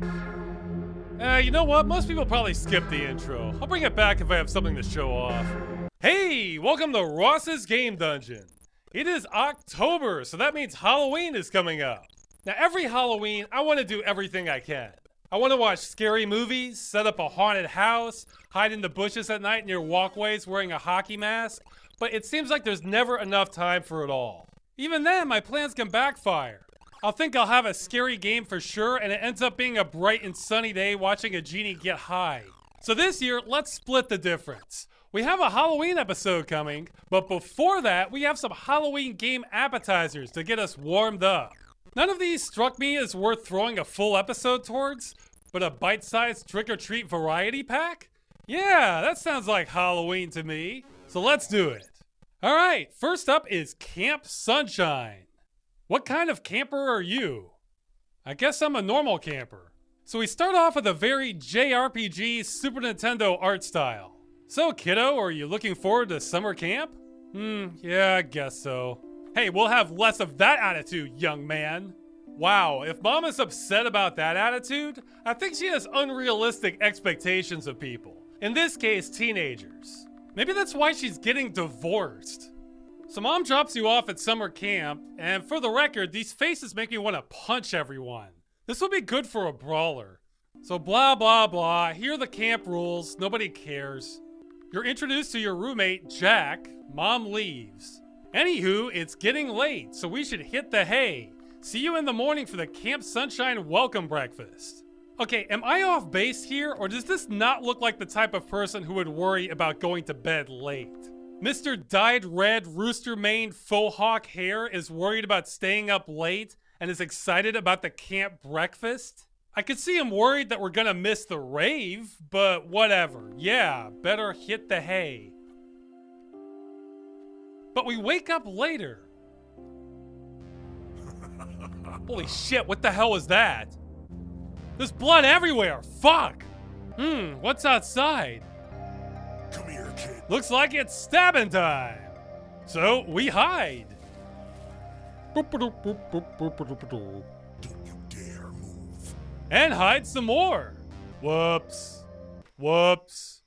You know what? Most people probably skip the intro. I'll bring it back if I have something to show off. Hey, welcome to Ross's Game Dungeon. It is October, so that means Halloween is coming up. Now, every Halloween, I want to do everything I can. I want to watch scary movies, set up a haunted house, hide in the bushes at night near walkways wearing a hockey mask, but it seems like there's never enough time for it all. Even then, my plans can backfire. I'll think I'll have a scary game for sure, and it ends up being a bright and sunny day watching a genie get high. So this year, let's split the difference. We have a Halloween episode coming, but before that, we have some Halloween game appetizers to get us warmed up. None of these struck me as worth throwing a full episode towards, but a bite-sized trick-or-treat variety pack? Yeah, that sounds like Halloween to me, so let's do it. All right, first up is Camp Sunshine. What kind of camper are you? I guess I'm a normal camper. So we start off with a very JRPG Super Nintendo art style. So kiddo, are you looking forward to summer camp? Yeah, I guess so. Hey, we'll have less of that attitude, young man. Wow, if mom is upset about that attitude, I think she has unrealistic expectations of people. In this case, teenagers. Maybe that's why she's getting divorced. So mom drops you off at summer camp, and for the record, these faces make me want to punch everyone. This would be good for a brawler. So blah blah blah, here are the camp rules, nobody cares. You're introduced to your roommate, Jack. Mom leaves. Anywho, it's getting late, so we should hit the hay. See you in the morning for the Camp Sunshine welcome breakfast. Okay, am I off base here, or does this not look like the type of person who would worry about going to bed late? Mr. Dyed Red Rooster-maned Faux Hawk Hair is worried about staying up late and is excited about the camp breakfast? I could see him worried that we're gonna miss the rave, but whatever. Yeah, better hit the hay. But we wake up later. Holy shit, what the hell was that? There's blood everywhere, fuck! What's outside? Come here, kid. Looks like it's stabbing time. So we hide. Don't you dare move. And hide some more. Whoops. Whoops.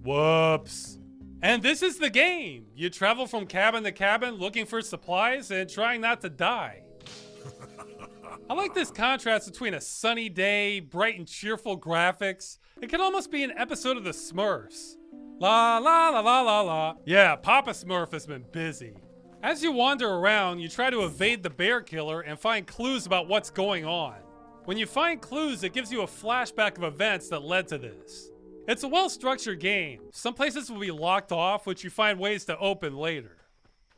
Whoops. And this is the game. You travel from cabin to cabin looking for supplies and trying not to die. I like this contrast between a sunny day, bright and cheerful graphics. It could almost be an episode of the Smurfs. La la la la la la. Yeah, Papa Smurf has been busy. As you wander around, you try to evade the bear killer and find clues about what's going on. When you find clues, it gives you a flashback of events that led to this. It's a well-structured game. Some places will be locked off, which you find ways to open later.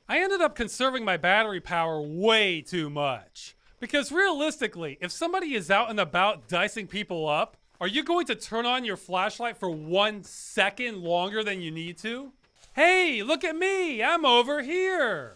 I ended up conserving my battery power way too much. Because realistically, if somebody is out and about dicing people up, are you going to turn on your flashlight for 1 second longer than you need to? Hey, look at me, I'm over here.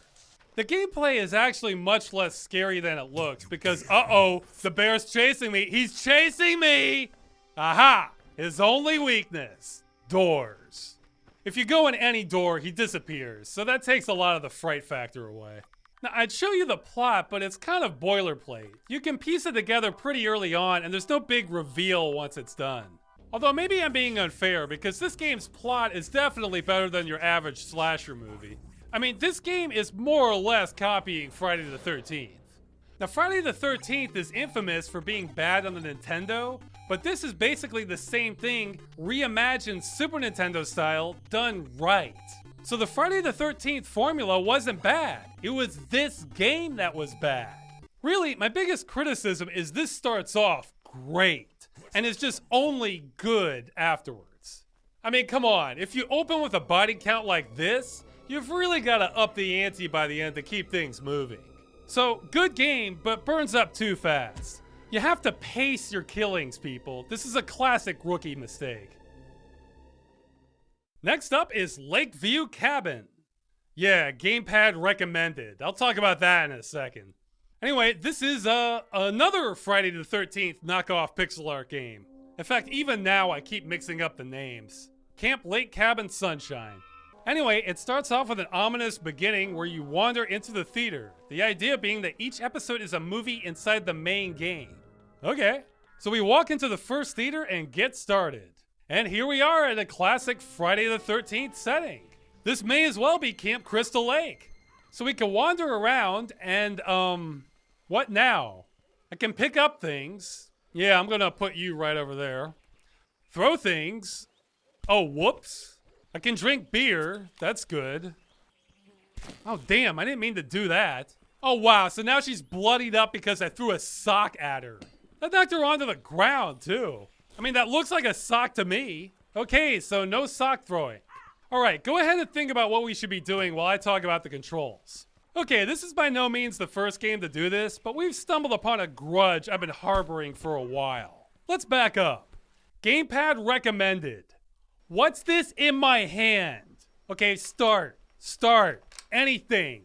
The gameplay is actually much less scary than it looks because, uh-oh, the bear's chasing me. He's chasing me! Aha, his only weakness, doors. If you go in any door, he disappears, so that takes a lot of the fright factor away. Now, I'd show you the plot, but it's kind of boilerplate. You can piece it together pretty early on, and there's no big reveal once it's done. Although maybe I'm being unfair, because this game's plot is definitely better than your average slasher movie. I mean, this game is more or less copying Friday the 13th. Now, Friday the 13th is infamous for being bad on the Nintendo, but this is basically the same thing, reimagined Super Nintendo style, done right. So the Friday the 13th formula wasn't bad. It was this game that was bad. Really, my biggest criticism is this starts off great and is just only good afterwards. I mean, come on, if you open with a body count like this, you've really got to up the ante by the end to keep things moving. So, good game, but burns up too fast. You have to pace your killings, people. This is a classic rookie mistake. Next up is Lakeview Cabin. Yeah, gamepad recommended. I'll talk about that in a second. Anyway, this is another Friday the 13th knockoff pixel art game. In fact, even now I keep mixing up the names. Camp Lake Cabin Sunshine. Anyway, it starts off with an ominous beginning where you wander into the theater. The idea being that each episode is a movie inside the main game. Okay. So we walk into the first theater and get started. And here we are at a classic Friday the 13th setting. This may as well be Camp Crystal Lake. So we can wander around and, what now? I can pick up things. Yeah, I'm gonna put you right over there. Throw things. Oh, whoops. I can drink beer. That's good. Oh, damn, I didn't mean to do that. Oh, wow, so now she's bloodied up because I threw a sock at her. That knocked her onto the ground, too. I mean, that looks like a sock to me. Okay, so no sock throwing. All right, go ahead and think about what we should be doing while I talk about the controls. Okay, this is by no means the first game to do this, but we've stumbled upon a grudge I've been harboring for a while. Let's back up. Gamepad recommended. What's this in my hand? Okay, start, anything.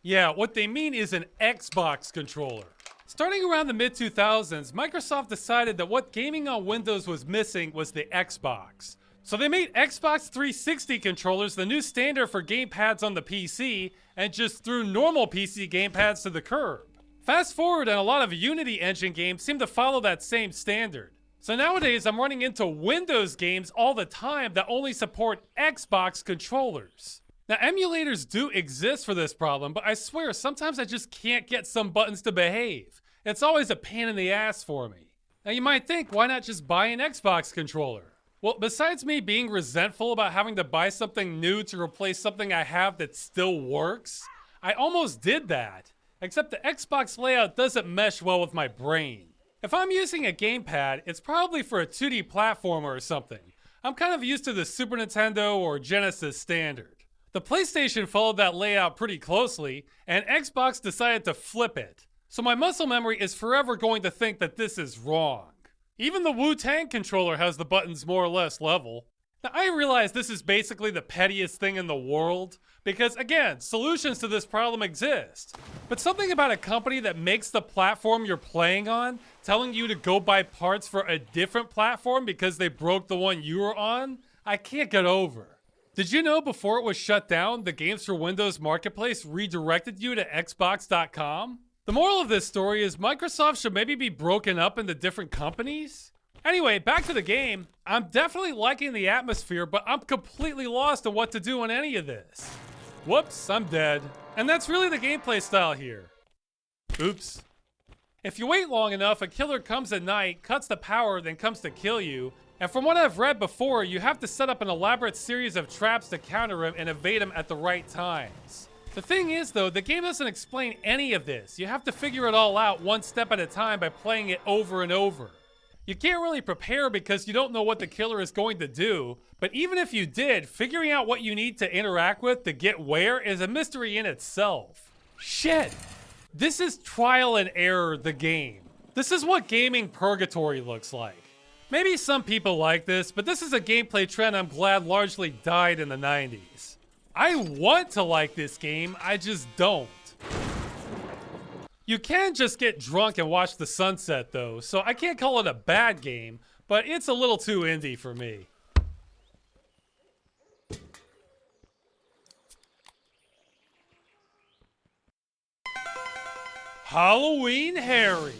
Yeah, what they mean is an Xbox controller. Starting around the mid-2000s, Microsoft decided that what gaming on Windows was missing was the Xbox. So they made Xbox 360 controllers the new standard for gamepads on the PC and just threw normal PC gamepads to the curb. Fast forward and a lot of Unity engine games seem to follow that same standard. So nowadays I'm running into Windows games all the time that only support Xbox controllers. Now emulators do exist for this problem, but I swear sometimes I just can't get some buttons to behave. It's always a pain in the ass for me. Now you might think, why not just buy an Xbox controller? Well, besides me being resentful about having to buy something new to replace something I have that still works, I almost did that. Except the Xbox layout doesn't mesh well with my brain. If I'm using a gamepad, it's probably for a 2D platformer or something. I'm kind of used to the Super Nintendo or Genesis standard. The PlayStation followed that layout pretty closely, and Xbox decided to flip it. So my muscle memory is forever going to think that this is wrong. Even the Wu-Tang controller has the buttons more or less level. Now I realize this is basically the pettiest thing in the world, because again, solutions to this problem exist. But something about a company that makes the platform you're playing on telling you to go buy parts for a different platform because they broke the one you were on, I can't get over. Did you know before it was shut down, the Games for Windows Marketplace redirected you to Xbox.com? The moral of this story is Microsoft should maybe be broken up into different companies? Anyway, back to the game. I'm definitely liking the atmosphere, but I'm completely lost on what to do on any of this. Whoops, I'm dead. And that's really the gameplay style here. Oops. If you wait long enough, a killer comes at night, cuts the power, then comes to kill you. And from what I've read before, you have to set up an elaborate series of traps to counter him and evade him at the right times. The thing is though, the game doesn't explain any of this. You have to figure it all out one step at a time by playing it over and over. You can't really prepare because you don't know what the killer is going to do, but even if you did, figuring out what you need to interact with to get where is a mystery in itself. Shit! This is trial and error, the game. This is what gaming purgatory looks like. Maybe some people like this, but this is a gameplay trend I'm glad largely died in the 90s. I want to like this game, I just don't. You can just get drunk and watch the sunset though, so I can't call it a bad game, but it's a little too indie for me. Halloween Harry.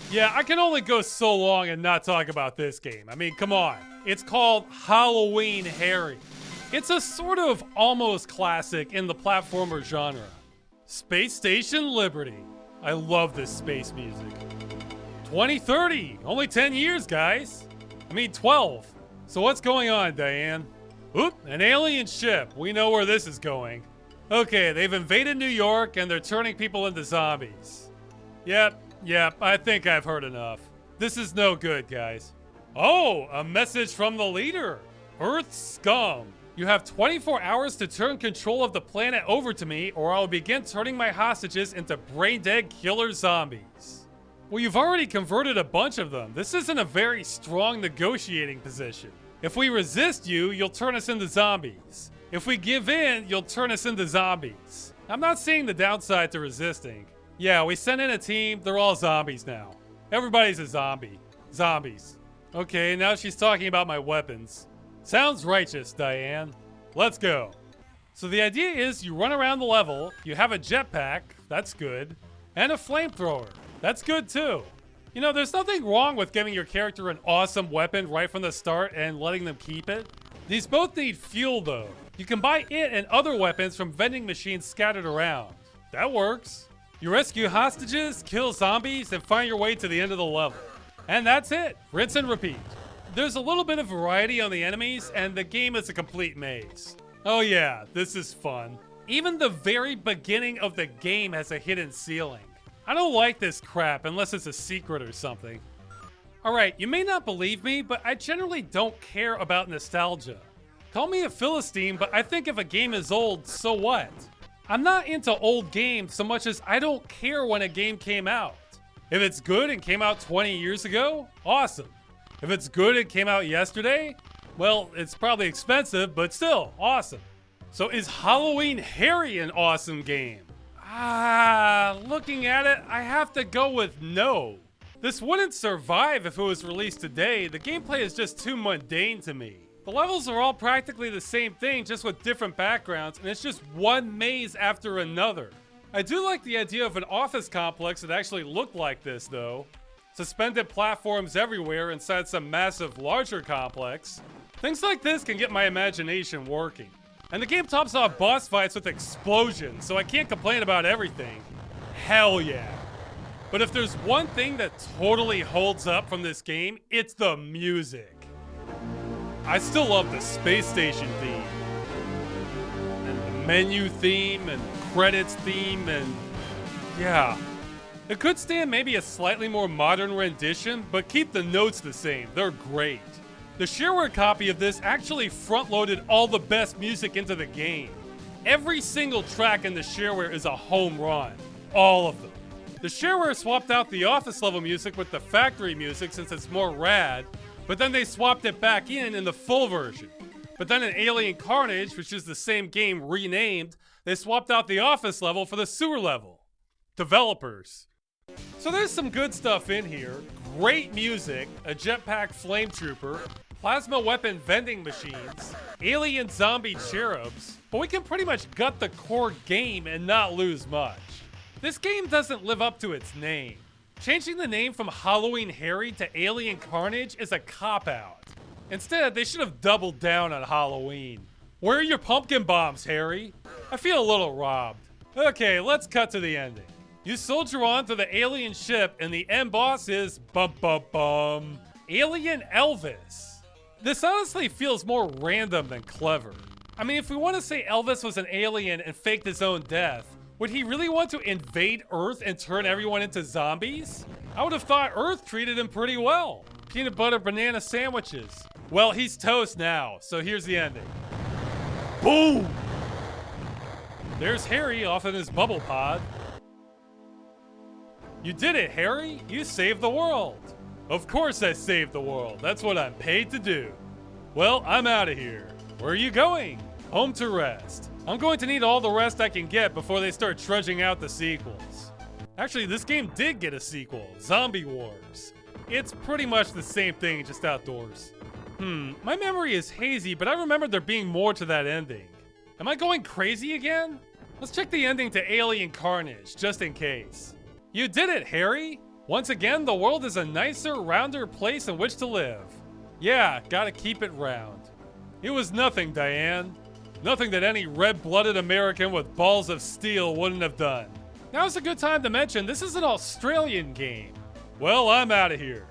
Yeah, I can only go so long and not talk about this game. I mean, come on. It's called Halloween Harry. It's a sort of almost classic in the platformer genre. Space Station Liberty. I love this space music. 2030, only 10 years, guys. I mean 12. So what's going on, Diane? Oop, an alien ship. We know where this is going. Okay, they've invaded New York and they're turning people into zombies. Yep, I think I've heard enough. This is no good, guys. Oh, a message from the leader. Earth scum. You have 24 hours to turn control of the planet over to me, or I'll begin turning my hostages into brain-dead killer zombies. Well, you've already converted a bunch of them. This isn't a very strong negotiating position. If we resist you, you'll turn us into zombies. If we give in, you'll turn us into zombies. I'm not seeing the downside to resisting. Yeah, we sent in a team, they're all zombies now. Everybody's a zombie. Zombies. Okay, now she's talking about my weapons. Sounds righteous, Diane. Let's go. So the idea is you run around the level, you have a jetpack, that's good, and a flamethrower, that's good too. You know, there's nothing wrong with giving your character an awesome weapon right from the start and letting them keep it. These both need fuel though. You can buy it and other weapons from vending machines scattered around. That works. You rescue hostages, kill zombies, and find your way to the end of the level. And that's it. Rinse and repeat. There's a little bit of variety on the enemies, and the game is a complete maze. Oh yeah, this is fun. Even the very beginning of the game has a hidden ceiling. I don't like this crap unless it's a secret or something. Alright, you may not believe me, but I generally don't care about nostalgia. Call me a Philistine, but I think if a game is old, so what? I'm not into old games so much as I don't care when a game came out. If it's good and came out 20 years ago, awesome. If it's good and came out yesterday, well, it's probably expensive, but still, awesome. So is Halloween Harry an awesome game? Looking at it, I have to go with no. This wouldn't survive if it was released today. The gameplay is just too mundane to me. The levels are all practically the same thing, just with different backgrounds, and it's just one maze after another. I do like the idea of an office complex that actually looked like this, though. Suspended platforms everywhere inside some massive, larger complex. Things like this can get my imagination working. And the game tops off boss fights with explosions, so I can't complain about everything. Hell yeah. But if there's one thing that totally holds up from this game, it's the music. I still love the space station theme, and the menu theme, and credits theme, and yeah. It could stand maybe a slightly more modern rendition, but keep the notes the same, they're great. The shareware copy of this actually front-loaded all the best music into the game. Every single track in the shareware is a home run, all of them. The shareware swapped out the office level music with the factory music since it's more rad, but then they swapped it back in the full version. But then in Alien Carnage, which is the same game renamed, they swapped out the office level for the sewer level. Developers. So there's some good stuff in here. Great music, a jetpack flame trooper, plasma weapon vending machines, alien zombie cherubs, but we can pretty much gut the core game and not lose much. This game doesn't live up to its name. Changing the name from Halloween Harry to Alien Carnage is a cop-out. Instead, they should have doubled down on Halloween. Where are your pumpkin bombs, Harry? I feel a little robbed. Okay, let's cut to the ending. You soldier on to the alien ship, and the end boss is Alien Elvis. This honestly feels more random than clever. I mean, if we want to say Elvis was an alien and faked his own death, would he really want to invade Earth and turn everyone into zombies? I would have thought Earth treated him pretty well. Peanut butter banana sandwiches. Well, he's toast now, so here's the ending. Boom! There's Harry off in his bubble pod. You did it, Harry! You saved the world! Of course I saved the world. That's what I'm paid to do. Well, I'm out of here. Where are you going? Home to rest. I'm going to need all the rest I can get before they start trudging out the sequels. Actually, this game did get a sequel, Zombie Wars. It's pretty much the same thing, just outdoors. My memory is hazy, but I remember there being more to that ending. Am I going crazy again? Let's check the ending to Alien Carnage, just in case. You did it, Harry! Once again, the world is a nicer, rounder place in which to live. Yeah, gotta keep it round. It was nothing, Diane. Nothing that any red-blooded American with balls of steel wouldn't have done. Now's a good time to mention this is an Australian game. Well, I'm out of here.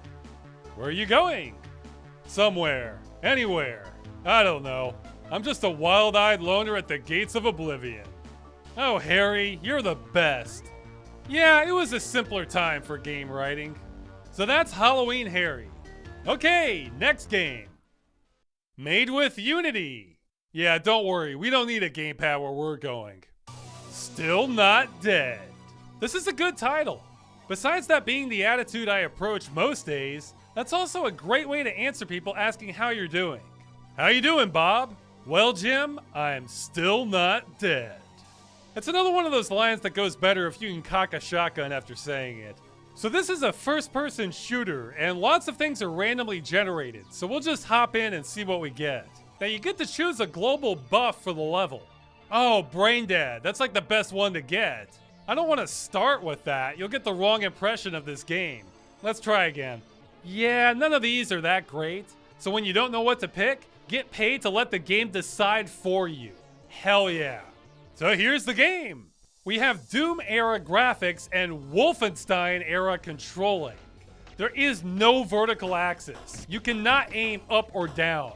Where are you going? Somewhere. Anywhere. I don't know. I'm just a wild-eyed loner at the gates of oblivion. Oh, Harry, you're the best. Yeah, it was a simpler time for game writing. So that's Halloween Harry. Okay, next game. Made with Unity. Yeah, don't worry, we don't need a gamepad where we're going. Still Not Dead. This is a good title. Besides that being the attitude I approach most days, that's also a great way to answer people asking how you're doing. How you doing, Bob? Well, Jim, I'm still not dead. It's another one of those lines that goes better if you can cock a shotgun after saying it. So this is a first-person shooter, and lots of things are randomly generated, so we'll just hop in and see what we get. Now you get to choose a global buff for the level. Oh, Brain Dead, that's like the best one to get. I don't want to start with that, you'll get the wrong impression of this game. Let's try again. Yeah, none of these are that great. So when you don't know what to pick, get paid to let the game decide for you. Hell yeah. So here's the game. We have Doom-era graphics and Wolfenstein-era controlling. There is no vertical axis. You cannot aim up or down.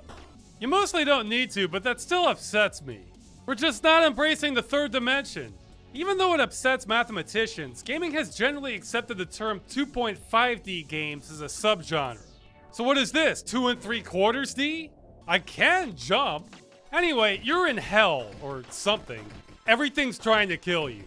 You mostly don't need to, but that still upsets me. We're just not embracing the third dimension. Even though it upsets mathematicians, gaming has generally accepted the term 2.5D games as a subgenre. So what is this, 2 3/4D? I can jump. Anyway, you're in hell, or something. Everything's trying to kill you.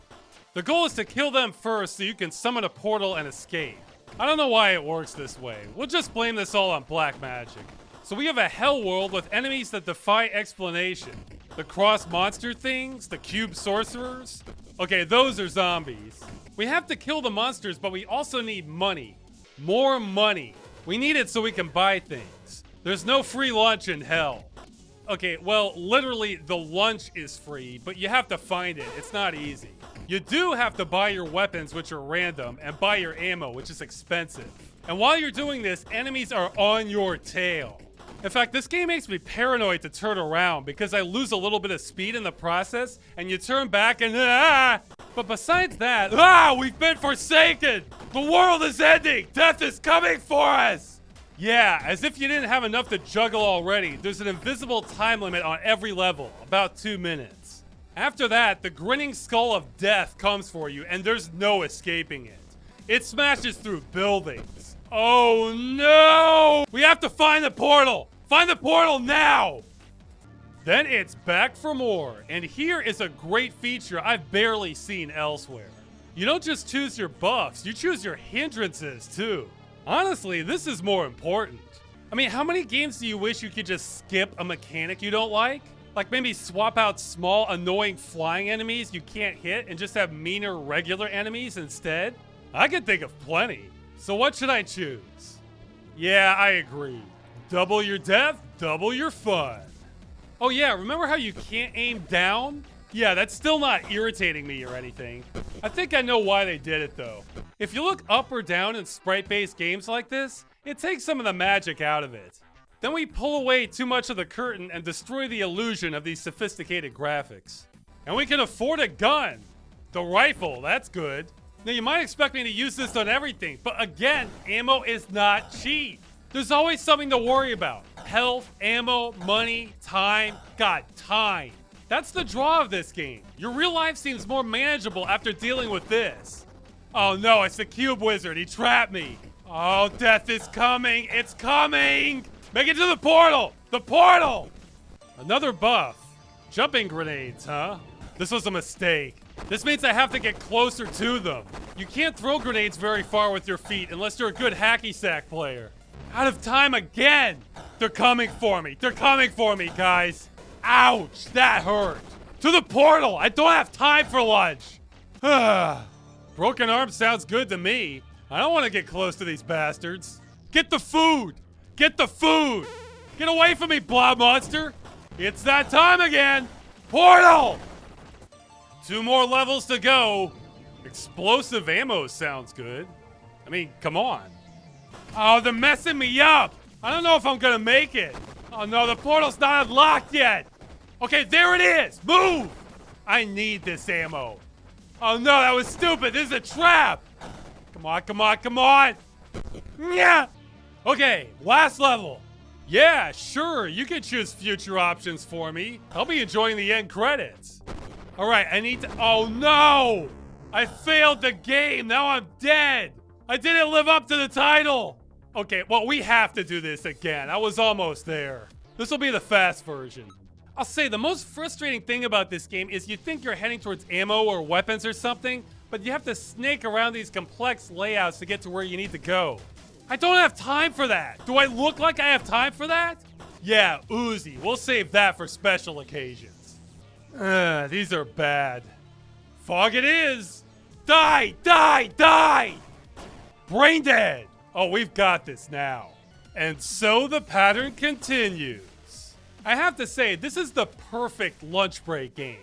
The goal is to kill them first so you can summon a portal and escape. I don't know why it works this way. We'll just blame this all on black magic. So we have a hell world with enemies that defy explanation. The cross monster things, the cube sorcerers. Okay, those are zombies. We have to kill the monsters, but we also need money. More money. We need it so we can buy things. There's no free lunch in hell. Okay, well, literally the lunch is free, but you have to find it. It's not easy. You do have to buy your weapons, which are random, and buy your ammo, which is expensive. And while you're doing this, enemies are on your tail. In fact, this game makes me paranoid to turn around because I lose a little bit of speed in the process, and you turn back and But besides that, we've been forsaken! The world is ending! Death is coming for us! Yeah, as if you didn't have enough to juggle already, there's an invisible time limit on every level, about 2 minutes. After that, the grinning skull of death comes for you, and there's no escaping it. It smashes through buildings. Oh no! We have to find the portal! Find the portal now! Then it's back for more, and here is a great feature I've barely seen elsewhere. You don't just choose your buffs, you choose your hindrances too. Honestly, this is more important. I mean, how many games do you wish you could just skip a mechanic you don't like? Like maybe swap out small, annoying flying enemies you can't hit and just have meaner regular enemies instead? I can think of plenty. So what should I choose? Yeah, I agree. Double your death, double your fun. Oh yeah, remember how you can't aim down? Yeah, that's still not irritating me or anything. I think I know why they did it though. If you look up or down in sprite-based games like this, it takes some of the magic out of it. Then we pull away too much of the curtain and destroy the illusion of these sophisticated graphics. And we can afford a gun. The rifle, that's good. Now you might expect me to use this on everything, but again, ammo is not cheap. There's always something to worry about. Health, ammo, money, time. God, time. That's the draw of this game. Your real life seems more manageable after dealing with this. Oh no, it's the cube wizard. He trapped me. Oh, death is coming. It's coming. Make it to the portal. The portal. Another buff. Jumping grenades, huh? This was a mistake. This means I have to get closer to them. You can't throw grenades very far with your feet unless you're a good hacky sack player. Out of time again. They're coming for me. They're coming for me, guys. Ouch, that hurt. To the portal. I don't have time for lunch. Broken arm sounds good to me. I don't want to get close to these bastards. Get the food. Get the food. Get away from me, blob monster. It's that time again. Portal. 2 more levels to go. Explosive ammo sounds good. I mean, come on. Oh, they're messing me up. I don't know if I'm gonna make it. Oh no, the portal's not unlocked yet. Okay, there it is. Move. I need this ammo. Oh no, that was stupid. This is a trap. Come on, come on, come on. Yeah. Okay, last level. Yeah, sure, you can choose future options for me. I'll be enjoying the end credits. All right, I need to, oh no. I failed the game, now I'm dead. I didn't live up to the title. Okay, well, we have to do this again. I was almost there. This will be the fast version. I'll say the most frustrating thing about this game is you think you're heading towards ammo or weapons or something, but you have to snake around these complex layouts to get to where you need to go. I don't have time for that. Do I look like I have time for that? Yeah, Uzi. We'll save that for special occasions. These are bad. Fog it is. Die, die, die. Brain dead. Oh, we've got this now. And so the pattern continues. I have to say, this is the perfect lunch break game.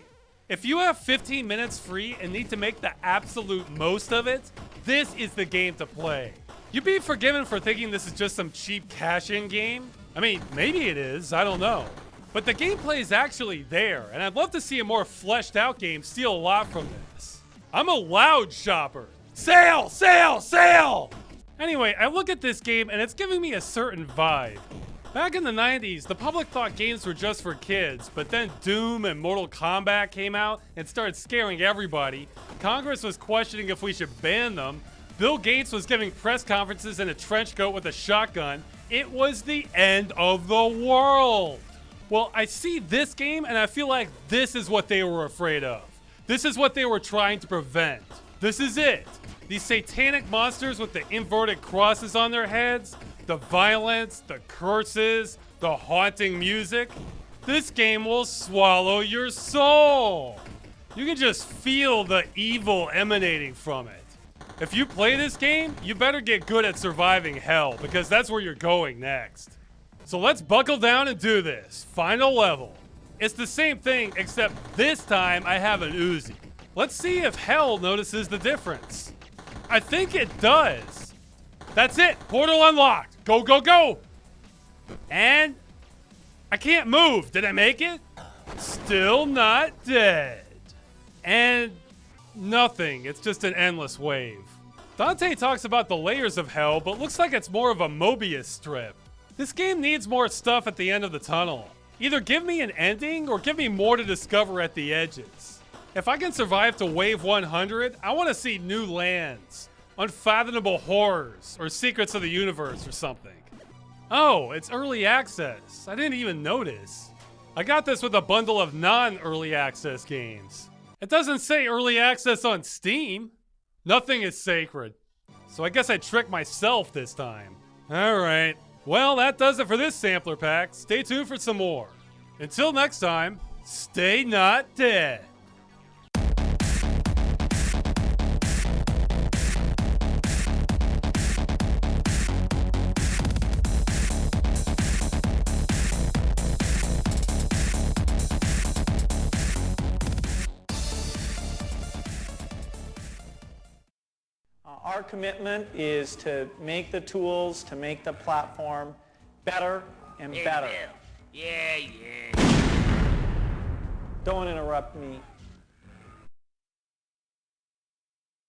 If you have 15 minutes free and need to make the absolute most of it, this is the game to play. You'd be forgiven for thinking this is just some cheap cash-in game. I mean, maybe it is, I don't know. But the gameplay is actually there, and I'd love to see a more fleshed out game steal a lot from this. I'm a loud shopper. Sale, sale, sale! Anyway, I look at this game and it's giving me a certain vibe. Back in the 90s, the public thought games were just for kids, but then Doom and Mortal Kombat came out and started scaring everybody. Congress was questioning if we should ban them. Bill Gates was giving press conferences in a trench coat with a shotgun. It was the end of the world. Well, I see this game and I feel like this is what they were afraid of. This is what they were trying to prevent. This is it. These satanic monsters with the inverted crosses on their heads, the violence, the curses, the haunting music. This game will swallow your soul. You can just feel the evil emanating from it. If you play this game, you better get good at surviving hell, because that's where you're going next. So let's buckle down and do this. Final level. It's the same thing, except this time I have an Uzi. Let's see if hell notices the difference. I think it does. That's it. Portal unlocked. Go, go, go. And I can't move. Did I make it? Still not dead. And nothing. It's just an endless wave. Dante talks about the layers of hell, but looks like it's more of a Mobius strip. This game needs more stuff at the end of the tunnel. Either give me an ending or give me more to discover at the edges. If I can survive to wave 100, I want to see new lands, unfathomable horrors, or secrets of the universe or something. Oh, it's early access. I didn't even notice. I got this with a bundle of non-early access games. It doesn't say early access on Steam. Nothing is sacred. So I guess I tricked myself this time. Alright. Well, that does it for this sampler pack. Stay tuned for some more. Until next time, stay not dead. Our commitment is to make the tools, to make the platform better and better. Yeah. Don't interrupt me.